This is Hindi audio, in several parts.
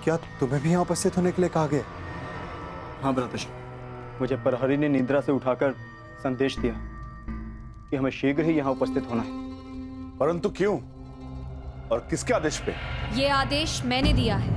क्या तुम्हें भी यहाँ उपस्थित होने के लिए कहा गया? हाँ भ्राताश्री, मुझे प्रहरी ने निद्रा से उठाकर संदेश दिया कि हमें शीघ्र ही यहाँ उपस्थित होना है। परंतु क्यों और किसके आदेश पे? ये आदेश मैंने दिया है।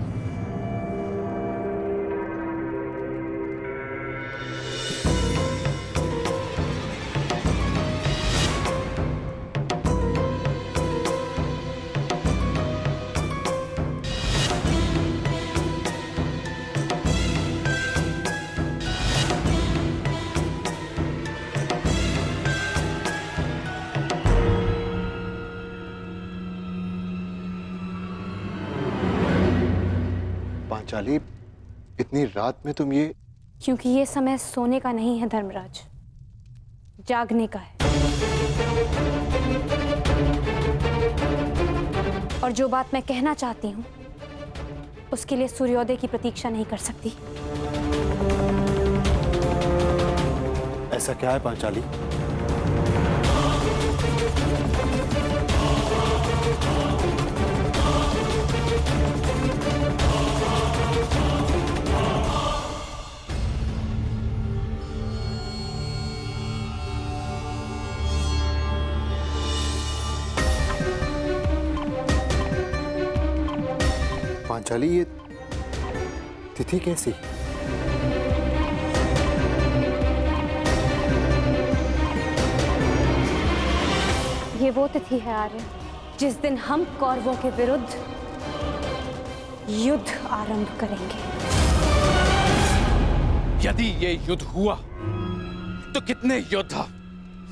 पांचाली, इतनी रात में तुम ये? क्योंकि ये समय सोने का नहीं है धर्मराज, जागने का है। और जो बात मैं कहना चाहती हूँ उसके लिए सूर्योदय की प्रतीक्षा नहीं कर सकती। ऐसा क्या है पांचाली? पांचाली, ये तिथि कैसी? ये वो तिथि है आर्य जिस दिन हम कौरवों के विरुद्ध युद्ध आरंभ करेंगे। यदि ये युद्ध हुआ तो कितने योद्धा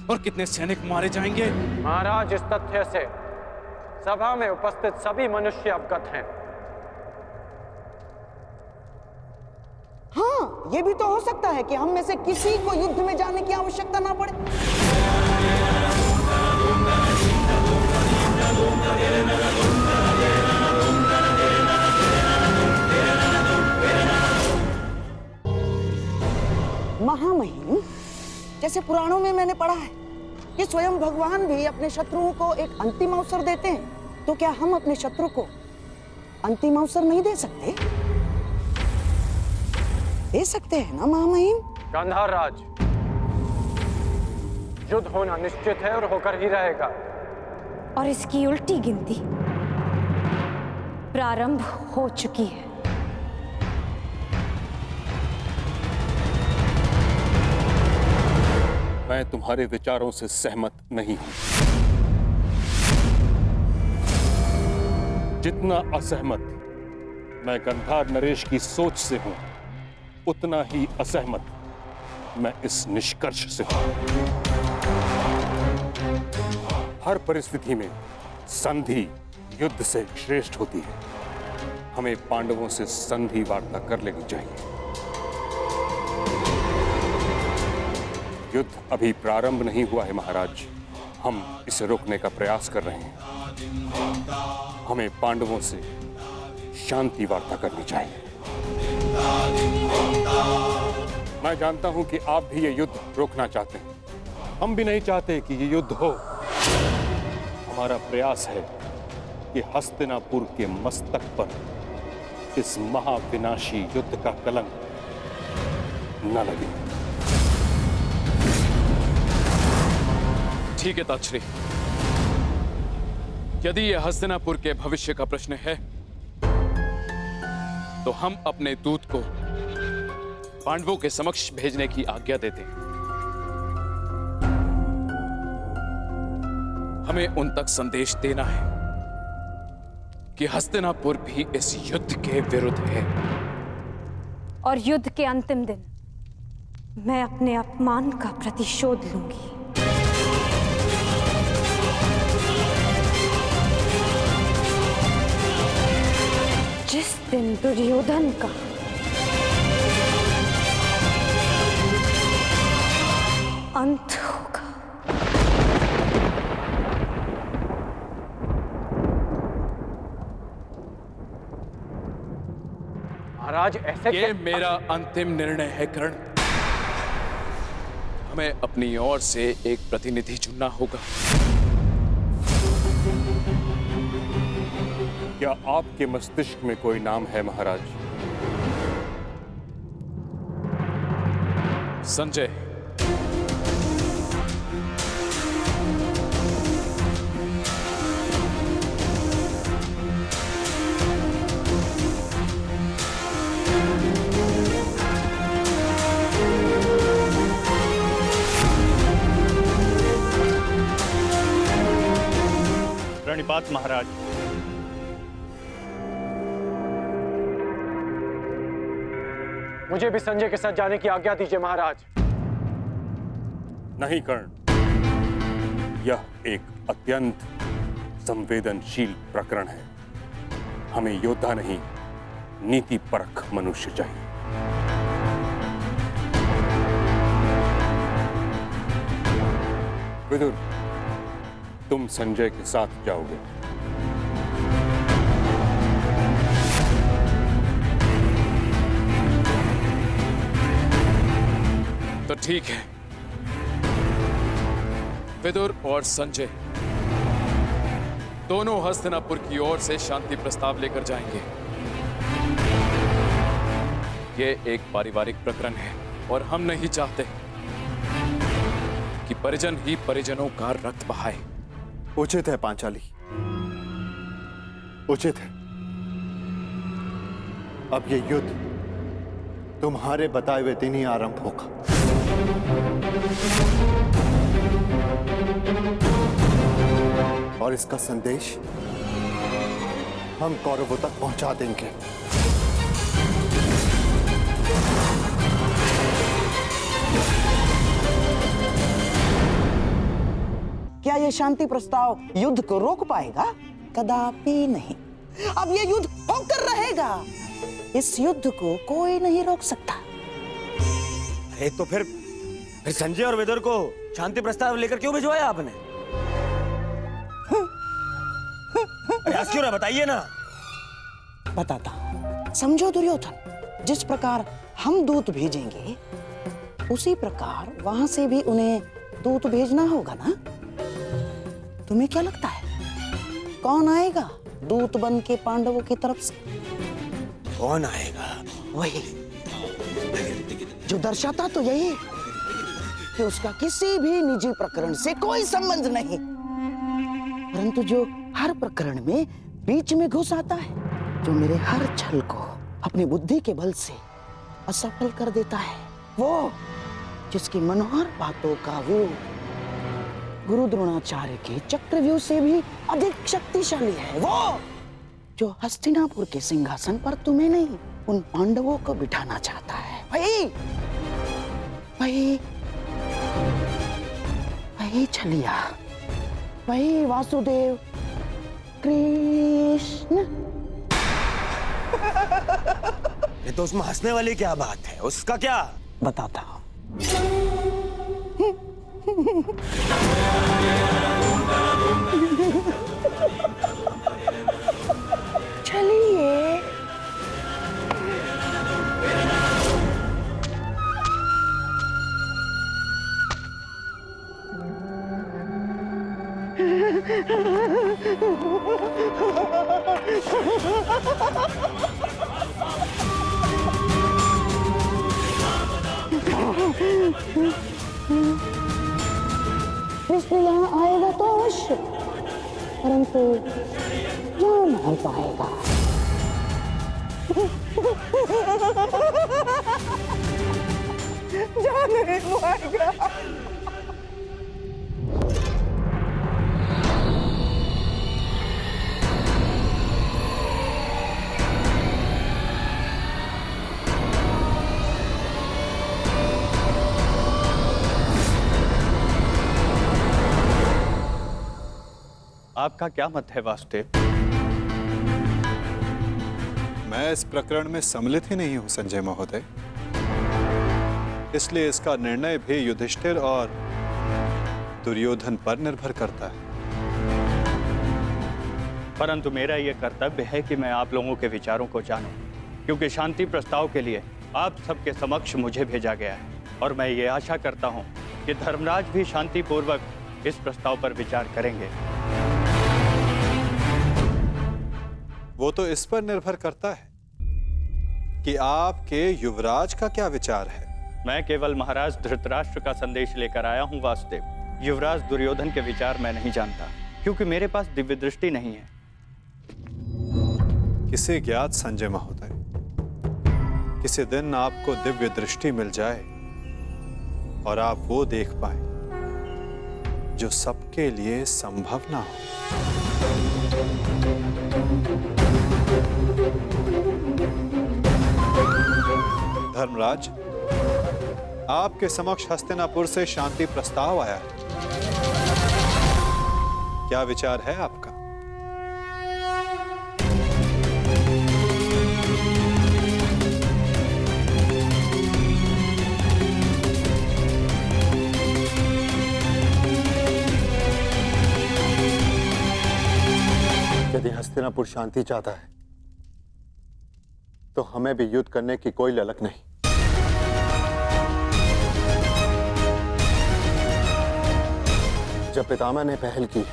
और कितने सैनिक मारे जाएंगे? महाराज, इस तथ्य से सभा में उपस्थित सभी मनुष्य अवगत हैं। हाँ, ये भी तो हो सकता है कि हम में से किसी को युद्ध में जाने की आवश्यकता ना पड़े। महामहिम, जैसे पुराणों में मैंने पढ़ा है कि स्वयं भगवान भी अपने शत्रुओं को एक अंतिम अवसर देते हैं, तो क्या हम अपने शत्रु को अंतिम अवसर नहीं दे सकते? दे सकते हैं ना महामहिम? गांधार राज, युद्ध होना निश्चित है और होकर ही रहेगा। और इसकी उल्टी गिनती प्रारंभ हो चुकी है। मैं तुम्हारे विचारों से सहमत नहीं हूं। जितना असहमत मैं गंधार नरेश की सोच से हूं, उतना ही असहमत मैं इस निष्कर्ष से हूं। हर परिस्थिति में संधि युद्ध से श्रेष्ठ होती है। हमें पांडवों से संधि वार्ता कर लेनी चाहिए। युद्ध अभी प्रारंभ नहीं हुआ है महाराज, हम इसे रोकने का प्रयास कर रहे हैं। हमें पांडवों से शांति वार्ता करनी चाहिए। मैं जानता हूं कि आप भी ये युद्ध रोकना चाहते हैं, हम भी नहीं चाहते कि ये युद्ध हो। हमारा प्रयास है कि हस्तिनापुर के मस्तक पर इस महाविनाशी युद्ध का कलंक न लगे। ठीक है ताक्षरी, यदि यह हस्तिनापुर के भविष्य का प्रश्न है तो हम अपने दूत को पांडवों के समक्ष भेजने की आज्ञा देते हैं। हमें उन तक संदेश देना है कि हस्तिनापुर भी इस युद्ध के विरुद्ध है। और युद्ध के अंतिम दिन मैं अपने अपमान का प्रतिशोध लूंगी। जिस दिन दुर्योधन का अंत होगा। महाराज, ऐसे ये मेरा अंतिम निर्णय है कर्ण। हमें अपनी ओर से एक प्रतिनिधि चुनना होगा। क्या आपके मस्तिष्क में कोई नाम है महाराज? संजय। प्रणिपात महाराज। मुझे भी संजय के साथ जाने की आज्ञा दीजिए महाराज। नहीं कर्ण, यह एक अत्यंत संवेदनशील प्रकरण है। हमें योद्धा नहीं, नीति परख मनुष्य चाहिए। विदुर, तुम संजय के साथ जाओगे। तो ठीक है, विदुर और संजय दोनों हस्तिनापुर की ओर से शांति प्रस्ताव लेकर जाएंगे। यह एक पारिवारिक प्रकरण है और हम नहीं चाहते कि परिजन ही परिजनों का रक्त बहाए। उचित है पांचाली, उचित है। अब ये युद्ध तुम्हारे बताए हुए दिन ही आरंभ होगा। और इसका संदेश हम कौरवों तक पहुंचा देंगे। क्या ये शांति प्रस्ताव युद्ध को रोक पाएगा? कदापि नहीं। अब ये युद्ध होकर रहेगा। इस युद्ध को कोई नहीं रोक सकता। तो फिर संजय और विदुर को शांति प्रस्ताव लेकर क्यों भिजवाया आपने? प्रयास क्यों ना बताइए ना। बताता हूं। समझो दुर्योधन, जिस प्रकार हम दूत भेजेंगे उसी प्रकार वहां से भी उन्हें दूत भेजना होगा ना। तुम्हें क्या लगता है कौन आएगा दूत बन के पांडवों की तरफ से? कौन आएगा? वही जो दर्शाता तो यही कि उसका किसी भी निजी प्रकरण से कोई संबंध नहीं, परंतु जो हर प्रकरण में बीच में घुस आता है, जो मेरे हर छल को अपनी बुद्धि के बल से असफल कर देता है, वो जिसकी मनोहर बातों का वो गुरु द्रोणाचार्य के चक्रव्यूह से भी अधिक शक्तिशाली है, वो जो हस्तिनापुर के सिंहासन पर तुम्हें नहीं उन पांडवों को बिठाना चाहता है। वही छलिया, वही वासुदेव कृष्ण। ये तो उसमें हंसने वाली क्या बात है? उसका क्या? बताता हूं। चलिए। कृष्ण यहाँ आएगा तो अवश्य, परंतु यहाँ नहीं पाएगा। जा नहीं पाएगा। आपका क्या मत है वासुदेव? मैं इस प्रकरण में सम्मिलित ही नहीं हूं संजय महोदय, इसलिए इसका निर्णय भी युधिष्ठिर और दुर्योधन पर निर्भर करता है। परंतु मेरा यह कर्तव्य है कि मैं आप लोगों के विचारों को जानूं, क्योंकि शांति प्रस्ताव के लिए आप सबके समक्ष मुझे भेजा गया है और मैं ये आशा करता हूं कि धर्मराज भी शांतिपूर्वक इस प्रस्ताव पर विचार करेंगे। वो तो इस पर निर्भर करता है कि आपके युवराज का क्या विचार है। मैं केवल महाराज धृतराष्ट्र का संदेश लेकर आया हूँ वासुदेव। युवराज दुर्योधन के विचार मैं नहीं जानता, क्योंकि मेरे पास दिव्य दृष्टि नहीं है। किसे ज्ञात संजय महोदय, किसी दिन आपको दिव्य दृष्टि मिल जाए और आप वो देख पाए जो सबके लिए संभव ना हो। धर्मराज, आपके समक्ष हस्तिनापुर से शांति प्रस्ताव आया है। क्या विचार है आपका? यदि हस्तिनापुर शांति चाहता है तो हमें भी युद्ध करने की कोई ललक नहीं। जब पितामह ने पहल की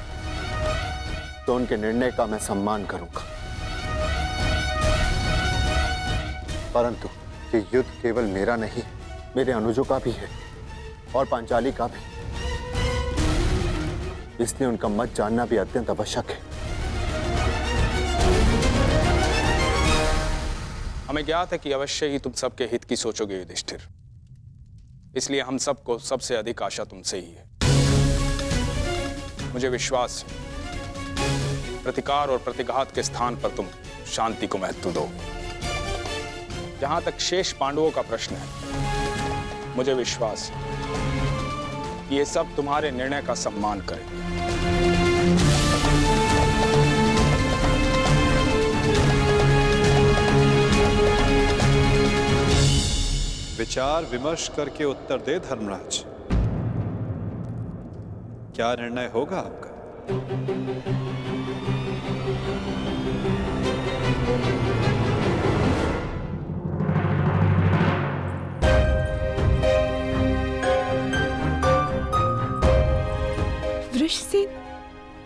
तो उनके निर्णय का मैं सम्मान करूंगा, परंतु ये युद्ध केवल मेरा नहीं, मेरे अनुजों का भी है और पांचाली का भी। इसलिए उनका मत जानना भी अत्यंत आवश्यक है। हमें ज्ञात है कि अवश्य ही तुम सबके हित की सोचोगे युधिष्ठिर, इसलिए हम सबको सबसे अधिक आशा तुमसे ही है। मुझे विश्वास है प्रतिकार और प्रतिघात के स्थान पर तुम शांति को महत्व दो। जहां तक शेष पांडवों का प्रश्न है, मुझे विश्वास है कि ये सब तुम्हारे निर्णय का सम्मान करें। विचार विमर्श करके उत्तर दे धर्मराज। क्या निर्णय होगा आपका? वृषसेन।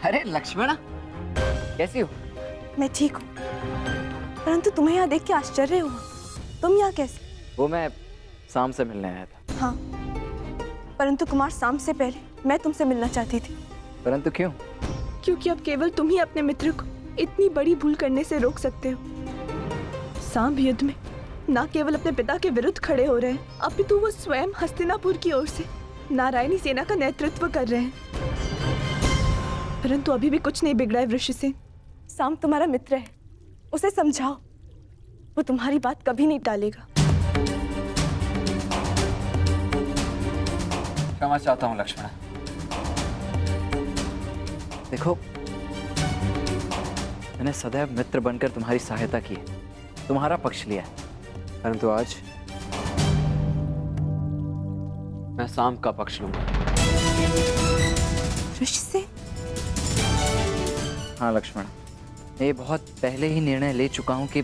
अरे लक्ष्मणा, कैसी हो? मैं ठीक हूँ, परंतु तुम्हें यहाँ देख के आश्चर्य हुआ। तुम यहाँ कैसे? वो मैं शाम से मिलने आया था। हाँ, परंतु कुमार शाम से पहले मैं तुमसे मिलना चाहती थी। परंतु क्यों? क्योंकि अब केवल तुम ही अपने मित्र को इतनी बड़ी भूल करने से रोक सकते हो। सांब युद्ध में न केवल अपने पिता के विरुद्ध खड़े हो रहे हैं, अपितु वो स्वयं हस्तिनापुर की ओर से नारायणी सेना का नेतृत्व कर रहे हैं। परंतु अभी भी कुछ नहीं बिगड़ा है वृषसेन। सांब तुम्हारा मित्र है, उसे समझाओ, वो तुम्हारी बात कभी नहीं टालेगा। क्षमा चाहता हूँ लक्ष्मणा। देखो, मैंने सदैव मित्र बनकर तुम्हारी सहायता की है, तुम्हारा पक्ष लिया है, परंतु आज मैं शाम का पक्ष लूंगा। वृषसेन? हाँ लक्ष्मण, मैं बहुत पहले ही निर्णय ले चुका हूं कि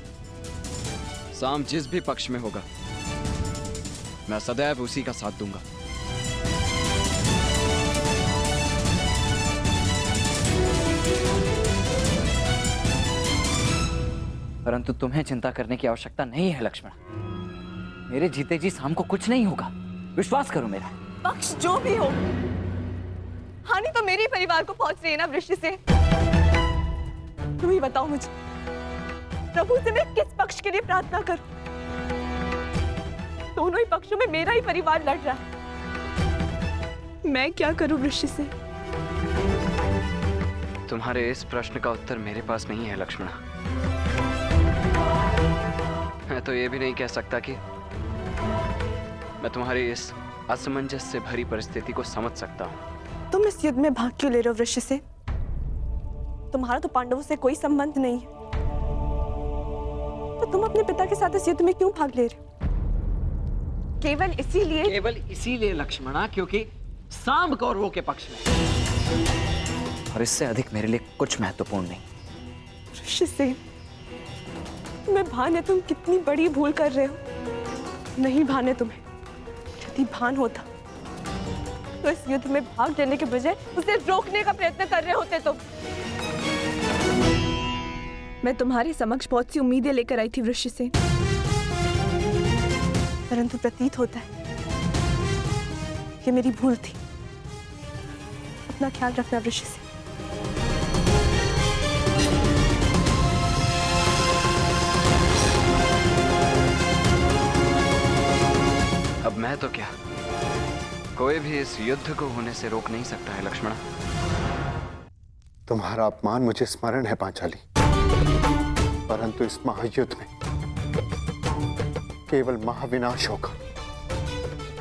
शाम जिस भी पक्ष में होगा मैं सदैव उसी का साथ दूंगा। परंतु तुम्हें चिंता करने की आवश्यकता नहीं है लक्ष्मण। मेरे जीते जी शाम को कुछ नहीं होगा, विश्वास करो मेरा। पक्ष जो भी हो, हानि तो मेरे परिवार को पहुंच रही है ना वृषसेन। तुम ही बताओ मुझे, प्रभु से मैं किस पक्ष के लिए प्रार्थना करूं? दोनों ही पक्षों में मेरा ही परिवार लड़ रहा है। मैं क्या करूं वृषसेन? तुम्हारे इस प्रश्न का उत्तर मेरे पास नहीं है लक्ष्मण। मैं तो ये भी नहीं कह सकता कि मैं तुम्हारी इस असमंजस से भरी परिस्थिति को समझ सकता हूँ। तुम इस युद्ध में भाग क्यों ले रहे हो वृषसेन? तुम्हारा तो पांडवों से कोई संबंध नहीं है, तो तुम अपने पिता के साथ इस युद्ध में क्यों भाग ले रहे हो? केवल इसीलिए लक्ष्मणा, क्योंकि सांब कौरवों के पक्ष में, और इससे अधिक मेरे लिए कुछ महत्वपूर्ण नहीं। वृषसेन, तुम्हें भान है तुम कितनी बड़ी भूल कर रहे हो। नहीं भान है तुम्हें। यदि भान होता तो इस युद्ध में भाग लेने के बजाय उसे रोकने का प्रयत्न कर रहे होते तुम। मैं तुम्हारे समक्ष बहुत सी उम्मीदें लेकर आई थी वृषसेन, परंतु प्रतीत होता है कि मेरी भूल थी। अपना ख्याल रखना वृषसेन। अब मैं तो क्या, कोई भी इस युद्ध को होने से रोक नहीं सकता है लक्ष्मणा। तुम्हारा अपमान मुझे स्मरण है पांचाली, परंतु इस महायुद्ध में केवल महाविनाश होगा।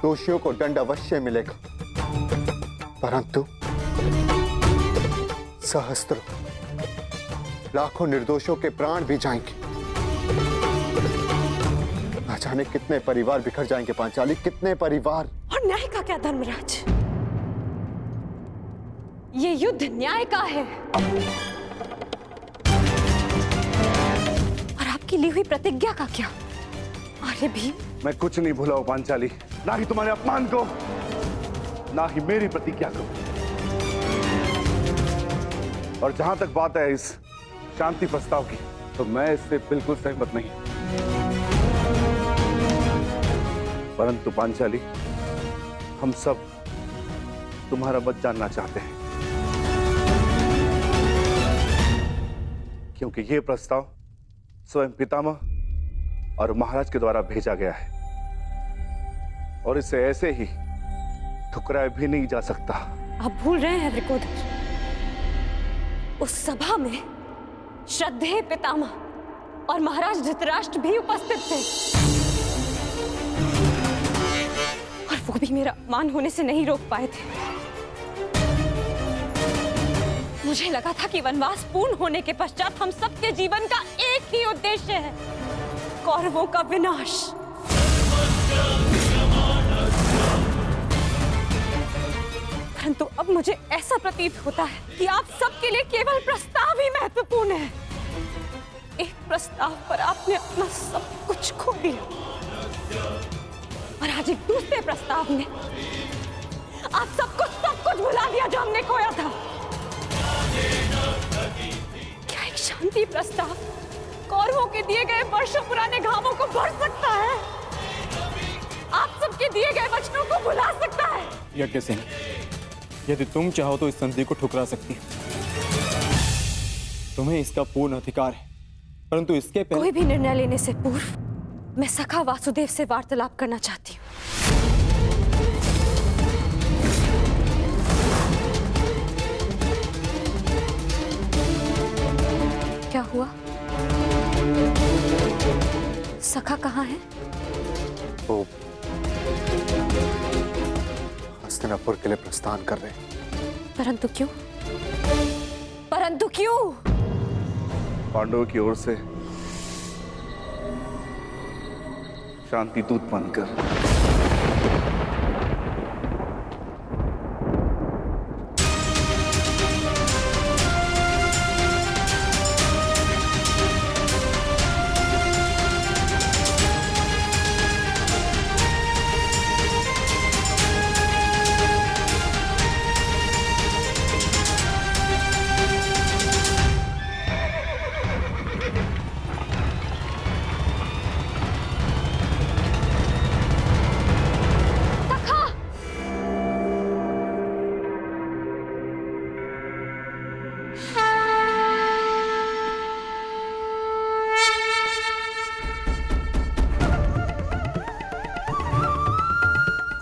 दोषियों को दंड अवश्य मिलेगा, परंतु सहस्त्रों लाखों निर्दोषों के प्राण भी जाएंगे। न जाने कितने परिवार बिखर जाएंगे पांचाली, कितने परिवार। और न्याय का क्या धर्मराज? ये युद्ध न्याय का है और आपकी ली हुई प्रतिज्ञा का क्या? अरे भीम, मैं कुछ नहीं भूला हूं पांचाली, ना ही तुम्हारे अपमान को, ना ही मेरी प्रतिज्ञा को। और जहां तक बात है इस शांति प्रस्ताव की, तो मैं इससे बिल्कुल सहमत नहीं। परंतु पांचाली, हम सब तुम्हारा मत जानना चाहते हैं, क्योंकि यह प्रस्ताव स्वयं पितामह और महाराज के द्वारा भेजा गया है और इसे ऐसे ही ठुकराया भी नहीं जा सकता। आप भूल रहे हैं वृकोदर, उस सभा में श्रद्धेय पितामह और महाराज धृतराष्ट्र भी उपस्थित थे और वो भी मेरा अपमान होने से नहीं रोक पाए थे। मुझे लगा था कि वनवास पूर्ण होने के पश्चात हम सबके जीवन का एक ही उद्देश्य है, कौरवों का विनाश। परंतु अब मुझे ऐसा प्रतीत होता है कि आप सबके लिए केवल प्रस्ताव ही महत्वपूर्ण है। एक प्रस्ताव पर आपने अपना सब कुछ खो दिया और आज एक दूसरे प्रस्ताव में आप सब कुछ भुला दिया जो हमने खोया था। क्या एक शांति प्रस्ताव कौरवों के दिए गए वर्षों पुराने घावों को भर सकता है? आप सबके दिए गए वचनों को भुला सकता है? यज्ञसेन, यदि तुम चाहो तो इस संधि को ठुकरा सकती हो। तुम्हें इसका पूर्ण अधिकार है, परंतु इसके पहले कोई भी निर्णय लेने से पूर्व मैं सखा वासुदेव से वार्तालाप करना चाहती हूँ। क्या हुआ? सखा कहाँ है? वो हस्तिनापुर के लिए प्रस्थान कर रहे हैं। परंतु क्यों? परंतु क्यों? पांडवों की ओर से शांति दूत बनकर।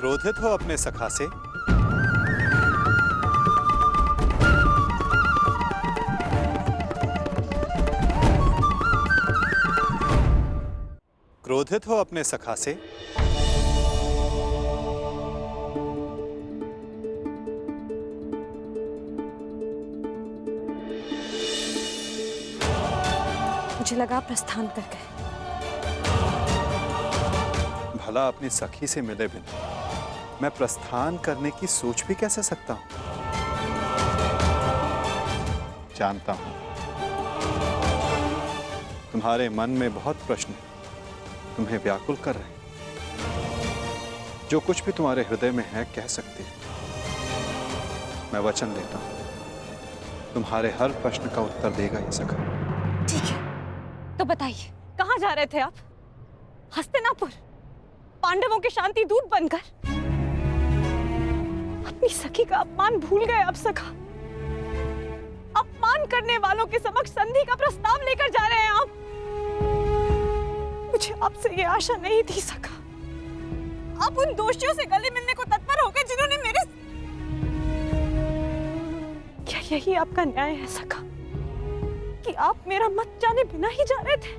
क्रोधित हो अपने सखा से? क्रोधित हो अपने सखा से? मुझे लगा प्रस्थान कर गए। भला अपनी सखी से मिले बिना मैं प्रस्थान करने की सोच भी कैसे सकता हूं? जानता हूं तुम्हारे मन में बहुत प्रश्न तुम्हें व्याकुल कर रहे हैं। जो कुछ भी तुम्हारे हृदय में है कह सकती हो। मैं वचन देता हूं तुम्हारे हर प्रश्न का उत्तर देगा ये सखा। ठीक है। बताइए, कहाँ जा रहे थे आप? हस्तिनापुर, पांडवों के शांति दूत बनकर? अपनी सखी का अपमान भूल गए आप सखा। अपमान करने वालों के समक्ष संधि का प्रस्ताव लेकर जा रहे हैं आप। मुझे आपसे ये आशा नहीं थी सखा। आप उन दोषियों से गले मिलने को तत्पर हो गए जिन्होंने मेरे... क्या यही आपका न्याय है सखा कि आप मेरा मत जाने बिना ही जा रहे थे?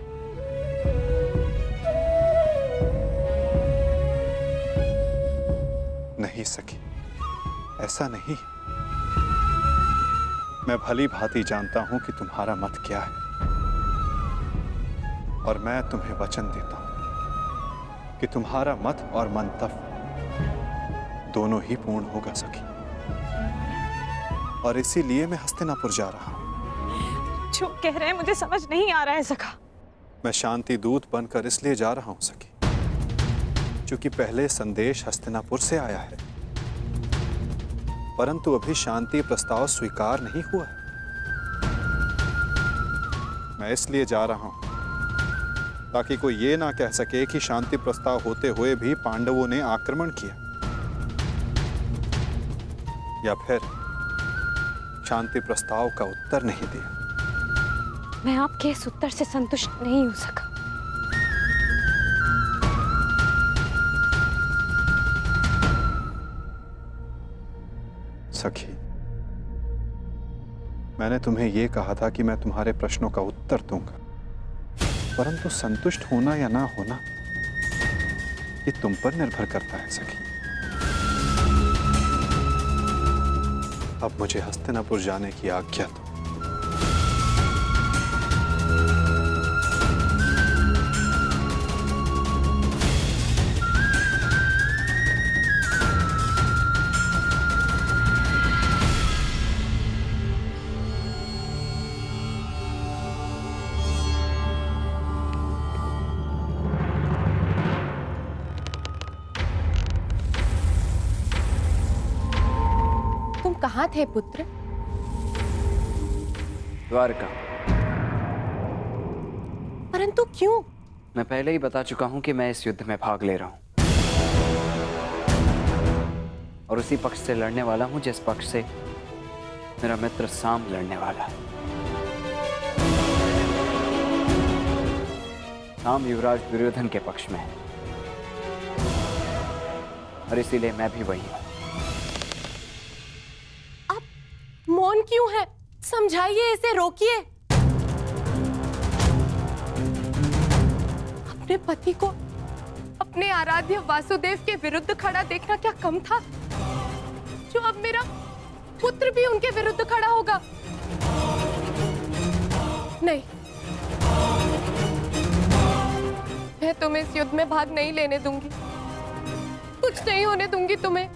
नहीं सखी, ऐसा नहीं। मैं भली भांति जानता हूं कि तुम्हारा मत क्या है, और मैं तुम्हें वचन देता हूं कि तुम्हारा मत और मंतव्य दोनों ही पूर्ण होगा सखी। और इसीलिए मैं हस्तिनापुर जा रहा हूं। जो कह रहे हैं मुझे समझ नहीं आ रहा है सखा। मैं शांति दूत बनकर इसलिए जा रहा हूं सखी क्योंकि पहले संदेश हस्तिनापुर से आया है, परंतु अभी शांति प्रस्ताव स्वीकार नहीं हुआ है। मैं इसलिए जा रहा हूं ताकि कोई ये ना कह सके कि शांति प्रस्ताव होते हुए भी पांडवों ने आक्रमण किया, या फिर शांति प्रस्ताव का उत्तर नहीं दिया। मैं आपके इस उत्तर से संतुष्ट नहीं हो सका। सखी, मैंने तुम्हें यह कहा था कि मैं तुम्हारे प्रश्नों का उत्तर दूंगा, परंतु संतुष्ट होना या ना होना ये तुम पर निर्भर करता है सखी। अब मुझे हस्तिनापुर जाने की आज्ञा दो। कहाँ थे पुत्र? द्वारका। परंतु क्यों? मैं पहले ही बता चुका हूं कि मैं इस युद्ध में भाग ले रहा हूं, और उसी पक्ष से लड़ने वाला हूं जिस पक्ष से मेरा मित्र साम लड़ने वाला है। साम युवराज दुर्योधन के पक्ष में है, और इसीलिए मैं भी वही हूं। मौन क्यों है? समझाइए, इसे रोकिए। अपने पति को अपने आराध्य वासुदेव के विरुद्ध खड़ा देखना क्या कम था, जो अब मेरा पुत्र भी उनके विरुद्ध खड़ा होगा? नहीं, मैं तुम्हें इस युद्ध में भाग नहीं लेने दूंगी। कुछ नहीं होने दूंगी तुम्हें।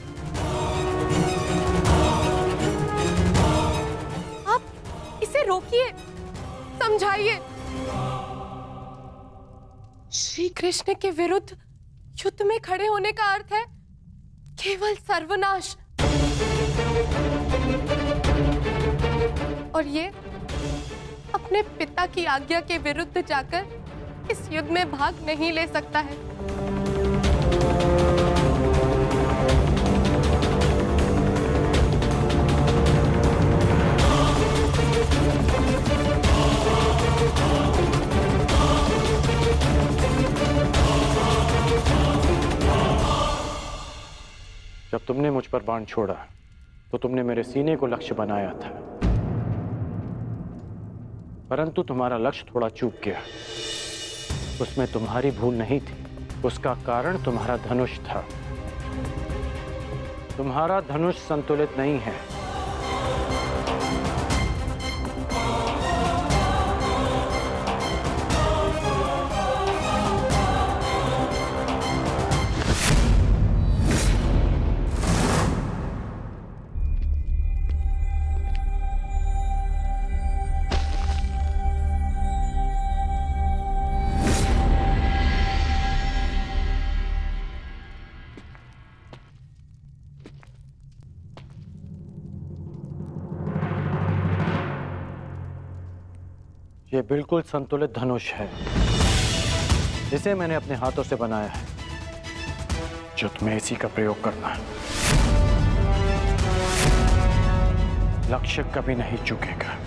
इसे रोकिए, समझाइए। श्री कृष्ण के विरुद्ध युद्ध में खड़े होने का अर्थ है केवल सर्वनाश, और ये अपने पिता की आज्ञा के विरुद्ध जाकर इस युद्ध में भाग नहीं ले सकता है। जब तुमने मुझ पर बाण छोड़ा तो तुमने मेरे सीने को लक्ष्य बनाया था, परंतु तुम्हारा लक्ष्य थोड़ा चूक गया। उसमें तुम्हारी भूल नहीं थी, उसका कारण तुम्हारा धनुष था। तुम्हारा धनुष संतुलित नहीं है। ये बिल्कुल संतुलित धनुष है। इसे मैंने अपने हाथों से बनाया है। युद्ध में इसी का प्रयोग करना है। लक्ष्य कभी नहीं चूकेगा।